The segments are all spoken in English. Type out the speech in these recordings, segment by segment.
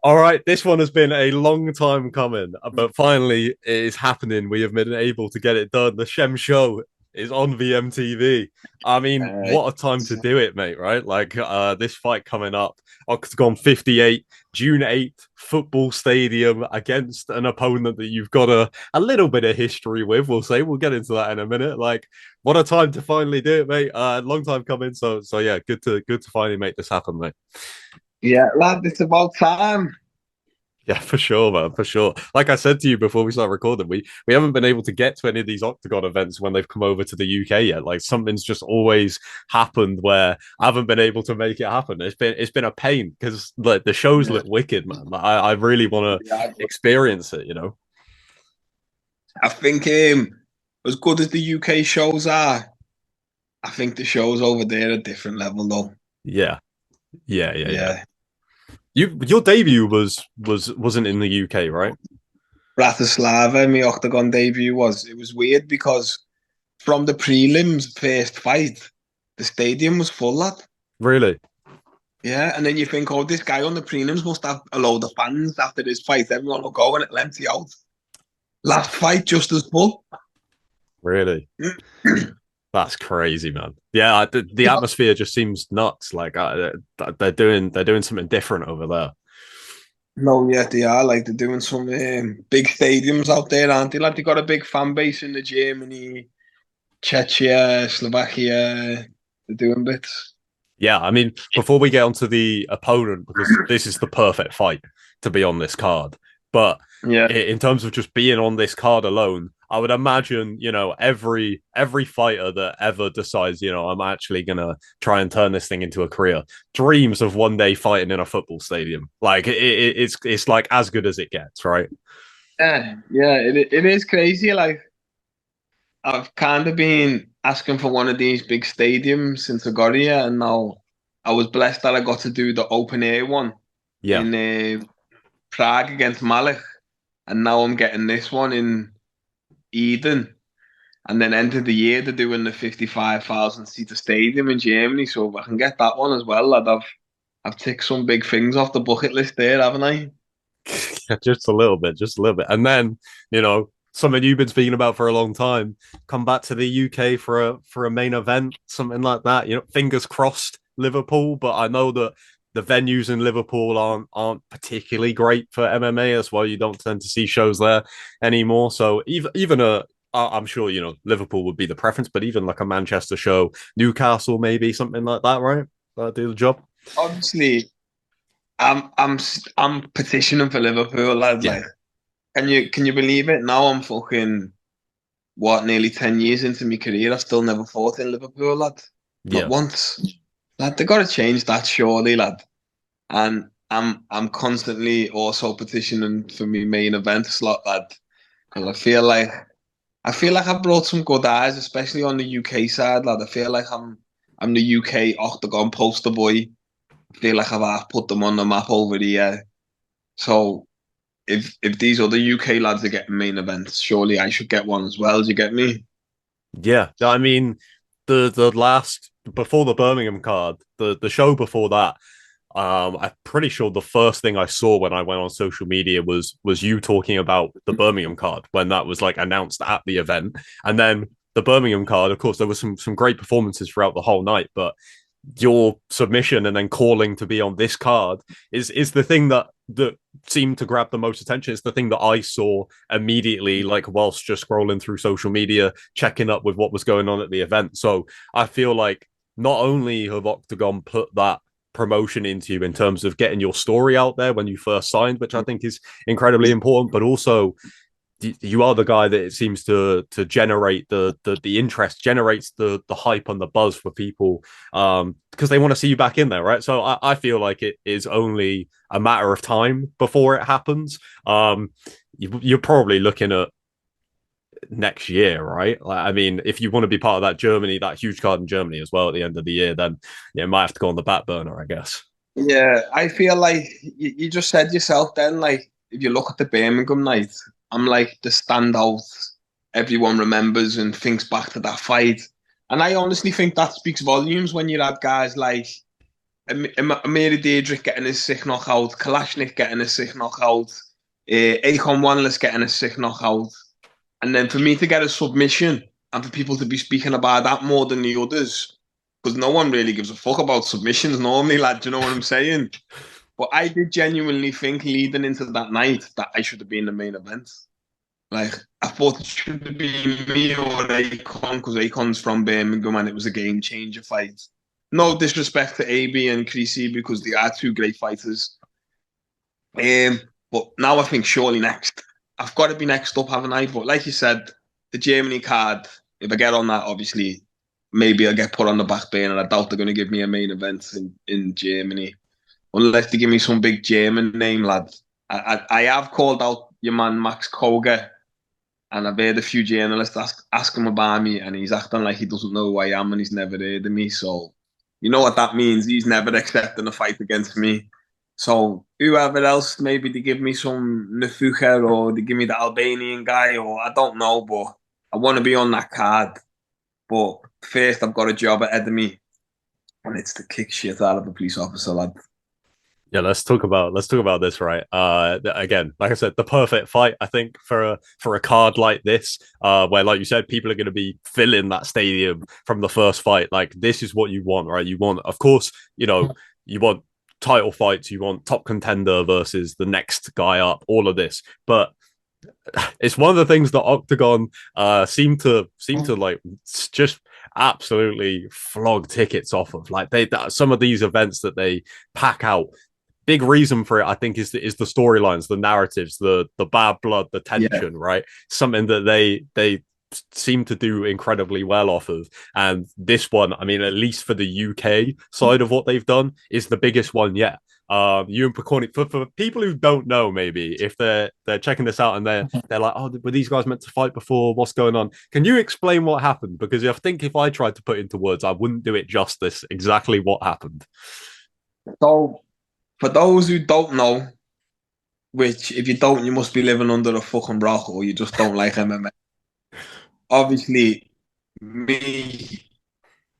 All right, this one has been a long time coming, but finally it is happening. We have been able to get it done. The Shem Show is on VMTV. I mean, Uh, what a time to do it, mate, right? Like this fight coming up, OKTAGON 58, June 8th, football stadium against an opponent that you've got a little bit of history with, we'll say. We'll get into that in a minute. Like, what a time to finally do it, mate. Long time coming. So yeah, good to finally make this happen, mate. yeah, lad, it's about time. Yeah, for sure, man, for sure. Like I said to you before we start recording, we haven't been able to get to any of these Octagon events when they've come over to the UK yet. Like something's just always happened where I haven't been able to make it happen. It's been a pain because like the shows Yeah, look wicked, man. Like, I really want to yeah. experience it, you know? I think as good as the UK shows are, I think the shows over there are a different level though. Yeah, yeah. Yeah. Your debut wasn't in the UK, right? Bratislava, my Octagon debut it was weird because from the prelims first fight, the stadium was full, lad. Really? Yeah, and then you think, oh, this guy on the prelims must have a load of fans after this fight. Everyone will go and it'll empty out. Last fight, just as full. Really? That's crazy, man. Yeah, the atmosphere just seems nuts. Like they're doing something different over there. No, yeah, they are. Like they're doing some big stadiums out there, aren't they? Like they got a big fan base in the Germany, Czechia, Slovakia. They're doing bits. Yeah, I mean, before we get onto the opponent, because this is the perfect fight to be on this card. But Yeah, in terms of just being on this card alone, I would imagine, every fighter that ever decides, I'm actually gonna try and turn this thing into a career, dreams of one day fighting in a football stadium. Like it's like as good as it gets, right? yeah. It is crazy. Like I've kind of been asking for one of these big stadiums since I got here, and now I was blessed that I got to do the open air one Yeah. in Prague against Malik, and now I'm getting this one in Eden. And then end of the year, they're doing the 55,000 seater stadium in Germany. So if I can get that one as well, I've ticked some big things off the bucket list there, haven't I? Just a little bit, just a little bit. And then, something you've been speaking about for a long time, come back to the UK for a main event, something like that. Fingers crossed, Liverpool. But I know that the venues in Liverpool aren't particularly great for MMA as well. You don't tend to see shows there anymore. So even I'm sure Liverpool would be the preference, but even like a Manchester show, Newcastle maybe something like that, right? That'll do the job. Obviously, I'm petitioning for Liverpool, lad. Yeah, Like, can you believe it? Now I'm fucking what, nearly 10 years into my career. I've still never fought in Liverpool, lad. Not yeah, once. Lad, they got to change that, surely, lad. And I'm constantly also petitioning for me main event slot, lad, because I feel like I've brought some good eyes, especially on the UK side, lad. I feel like I'm the UK Octagon poster boy. I feel like I've put them on the map over here. So if these other UK lads are getting main events, surely I should get one as well. Do you get me? yeah. I mean, the last before the Birmingham card, the show before that, I'm pretty sure the first thing I saw when I went on social media was you talking about the Birmingham card when that was like announced at the event, and then the Birmingham card. Of course, there was some great performances throughout the whole night, but your submission and then calling to be on this card is the thing that seemed to grab the most attention. It's the thing that I saw immediately, like whilst just scrolling through social media, checking up with what was going on at the event. So I feel like not only have Octagon put that promotion into you in terms of getting your story out there when you first signed, which I think is incredibly important, but also you are the guy that it seems to generate the interest, generates the hype and the buzz for people because they want to see you back in there, right? So I feel like it is only a matter of time before it happens. You're probably looking at next year, right? Like, I mean, if you want to be part of that huge card in Germany as well at the end of the year, then yeah, it might have to go on the back burner, I guess. Yeah, I feel like you just said yourself then, like, if you look at the Birmingham night, I'm like the standout everyone remembers and thinks back to that fight. And I honestly think that speaks volumes when you have guys like Amiri Diedrich getting his sick knockout, Kalashnik getting his sick knockout, Akon Wanless getting his sick knockout. And then for me to get a submission and for people to be speaking about that more than the others, because no one really gives a fuck about submissions normally, lad. Do you know what I'm saying? But I did genuinely think leading into that night that I should have been the main event. Like, I thought it should have been me or Akon, because Akon's from Birmingham and it was a game changer fight. No disrespect to AB and Creasy because they are two great fighters. But now I think surely next. I've got to be next up, haven't I? But like you said, the Germany card, if I get on that, obviously, maybe I'll get put on the back burner. I doubt they're going to give me a main event in Germany. Unless they give me some big German name, lad. I have called out your man Max Koga, and I've heard a few journalists ask him about me, and he's acting like he doesn't know who I am and he's never heard of me. So, you know what that means. He's never accepting a fight against me. So, whoever else, maybe they give me some Nafuka or they give me the Albanian guy, or I don't know, but I want to be on that card. But first, I've got a job ahead of me, and it's to kick shit out of a police officer, lad. Yeah, let's talk about this, right? Again, like I said, the perfect fight, I think, for a card like this, where, like you said, people are going to be filling that stadium from the first fight. Like, this is what you want, right? You want, of course, you want title fights, you want top contender versus the next guy up, all of this, but it's one of the things that OKTAGON seem to like just absolutely flog tickets off of. Like, some of these events that they pack out, big reason for it, I think, is the storylines, the narratives, the bad blood, the Yeah. tension, right? Something that they seem to do incredibly well off of. And this one, I mean, at least for the UK side of what they've done, is the biggest one yet. You and Pokorny, for people who don't know, maybe if they're checking this out and they're like, oh, were these guys meant to fight before? What's going on? Can you explain what happened? Because I think if I tried to put into words, I wouldn't do it justice. Exactly what happened. So, for those who don't know, which if you don't, you must be living under a fucking rock or you just don't like MMA. Obviously, me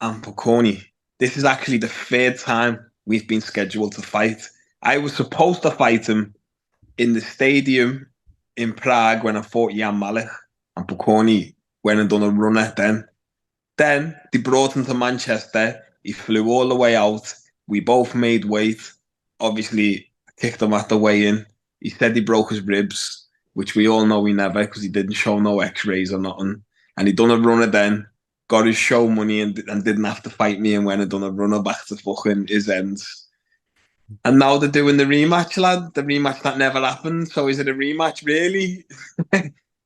and Pokorny, this is actually the third time we've been scheduled to fight. I was supposed to fight him in the stadium in Prague when I fought Jan Malik, and Pokorny went and done a runner then. Then they brought him to Manchester. He flew all the way out. We both made weight. Obviously, I kicked him at the weigh-in. He said he broke his ribs, which we all know he never, because he didn't show no x-rays or nothing. And he done a runner then, got his show money and didn't have to fight me and went and done a runner back to fucking his ends. And now they're doing the rematch, lad. The rematch that never happened. So is it a rematch, really?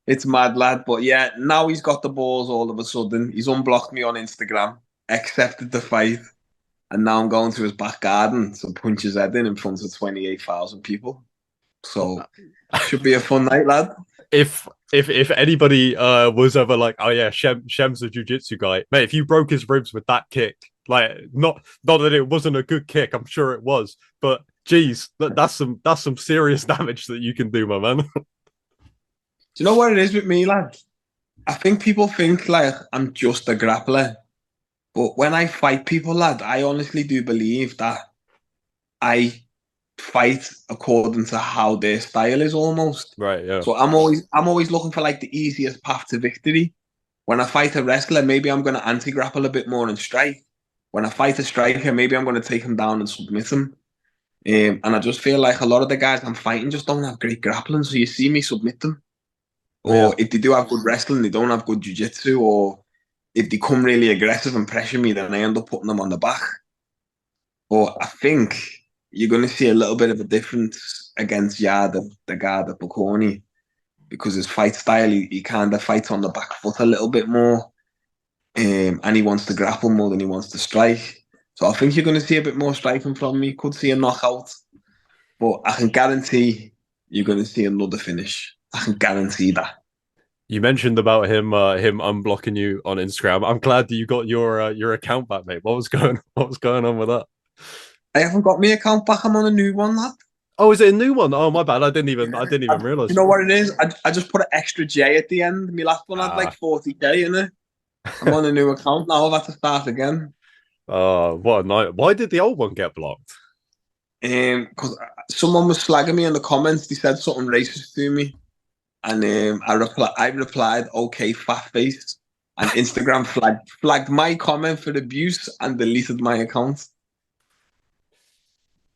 It's mad, lad. But yeah, now he's got the balls all of a sudden. He's unblocked me on Instagram, accepted the fight, and now I'm going to his back garden to punch his head in front of 28,000 people. So should be a fun night, lad. If anybody was ever like, oh yeah, Shem's a jiu-jitsu guy, mate, if you broke his ribs with that kick, like, not that it wasn't a good kick, I'm sure it was, but geez, that's some serious damage that you can do, my man. Do you know what it is with me, lad? I think people think like I'm just a grappler. But when I fight people, lad, I honestly do believe that I fight according to how their style is almost. Right, yeah. So I'm always looking for like the easiest path to victory. When I fight a wrestler, maybe I'm gonna anti-grapple a bit more and strike. When I fight a striker, maybe I'm gonna take him down and submit him. And I just feel like a lot of the guys I'm fighting just don't have great grappling. So you see me submit them. Yeah. Or if they do have good wrestling, they don't have good jiu-jitsu. Or if they come really aggressive and pressure me, then I end up putting them on the back. But I think you're going to see a little bit of a difference against Yard, the guy, the Pokorny, because his fight style, he kind of fights on the back foot a little bit more. And he wants to grapple more than he wants to strike. So I think you're going to see a bit more striking from me. Could see a knockout. But I can guarantee you're going to see another finish. I can guarantee that. You mentioned about him unblocking you on Instagram. I'm glad that you got your account back, mate. What was going on with that? I haven't got my account back. I'm on a new one, lad. Oh, is it a new one? Oh, my bad. I didn't even You realize. know what it is? I just put an extra J at the end. My last one had like Ah, 40K in it. I'm on a new account now. I've had to start again. What a night. Why did the old one get blocked? Because someone was slagging me in the comments. They said something racist to me, and I replied, "Okay, fat face." And Instagram flagged my comment for abuse and deleted my account.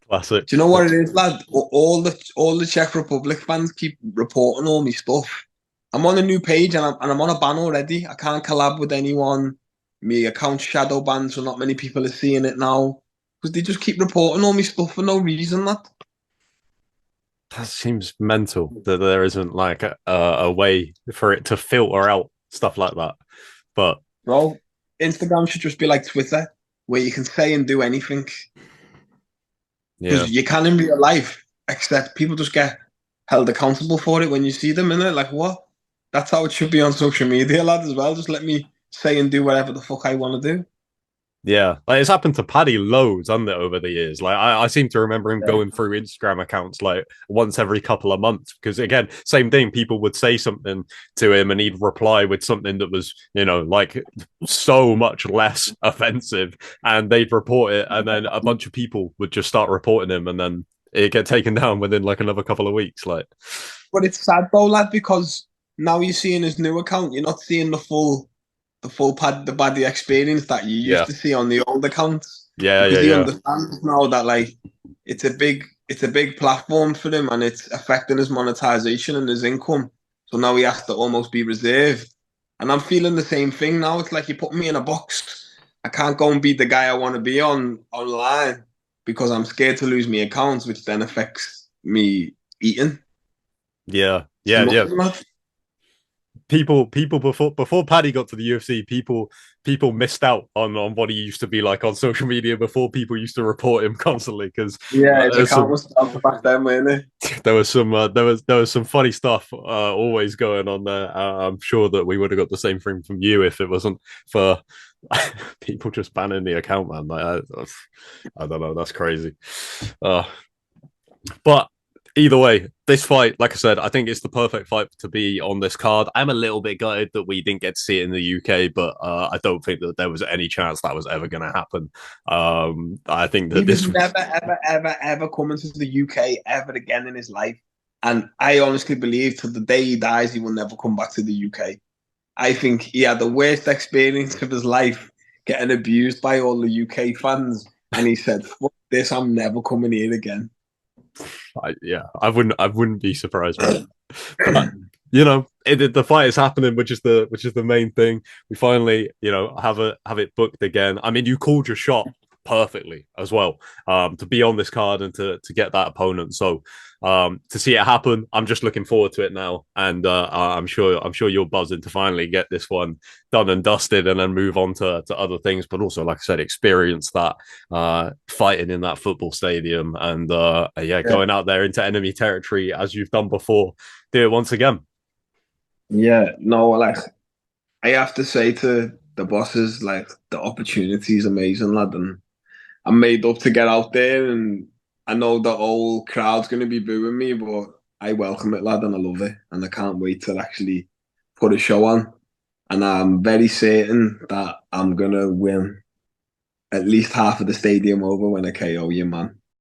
Classic. Do you know what it is, lad? All the Czech Republic fans keep reporting all my stuff. I'm on a new page and I'm on a ban already. I can't collab with anyone. My account shadow banned, so not many people are seeing it now because they just keep reporting all my stuff for no reason. That seems mental that there isn't like a way for it to filter out stuff like that. But Bro, Instagram should just be like Twitter, where you can say and do anything yeah, because you can in real life, except people just get held accountable for it when you see them in it. Like what? That's how it should be on social media, lad, as well. Just let me say and do whatever the fuck I want to do. yeah. Like it's happened to Paddy loads, hasn't it, over the years? Like I seem to remember him Yeah. going through Instagram accounts like once every couple of months. Because again, same thing, people would say something to him and he'd reply with something that was, like so much less offensive, and they'd report it, and then a bunch of people would just start reporting him, and then it get taken down within like another couple of weeks. Like But it's sad though, lad, because now you're seeing his new account, you're not seeing the bad experience that you used yeah, to see on the old accounts yeah, yeah, because he yeah. understands now that like it's a big platform for him and it's affecting his monetization and his income. So now he has to almost be reserved. And I'm feeling the same thing now. It's like you put me in a box. I can't go and be the guy I want to be online because I'm scared to lose my accounts, which then affects me eating. Yeah, It's yeah, yeah. nothing, lad. People before Paddy got to the UFC, people missed out on what he used to be like on social media before people used to report him constantly because Yeah, his there's account some was out back then, weren't it? there was some funny stuff always going on there. I'm sure that we would have got the same thing from you if it wasn't for people just banning the account, man. Like I don't know, that's crazy. Uh, but either way, this fight, like I said, I think it's the perfect fight to be on this card. I'm a little bit gutted that we didn't get to see it in the UK, but I don't think that there was any chance that was ever going to happen. I think He that was this, never, ever, ever, ever coming to the UK ever again in his life. And I honestly believe to the day he dies, he will never come back to the UK. I think he had the worst experience of his life getting abused by all the UK fans. And he said, fuck this, I'm never coming here again. yeah, I wouldn't be surprised, man. But the fight is happening, which is the main thing. We finally, have it booked again. I mean, you called your shot perfectly as well, to be on this card and to get that opponent. So to see it happen, I'm just looking forward to it now, and I'm sure you're buzzing to finally get this one done and dusted, and then move on to other things. But also, like I said, experience that fighting in that football stadium, and yeah, Yeah. going out there into enemy territory as you've done before. Do it once again. Yeah, no, like I have to say to the bosses, like the opportunity is amazing, lad, and I'm made up to get out there. And I know the whole crowd's going to be booing me, but I welcome it, lad, and I love it, and I can't wait to actually put a show on. And I'm very certain that I'm gonna win at least half of the stadium over when I KO you, man.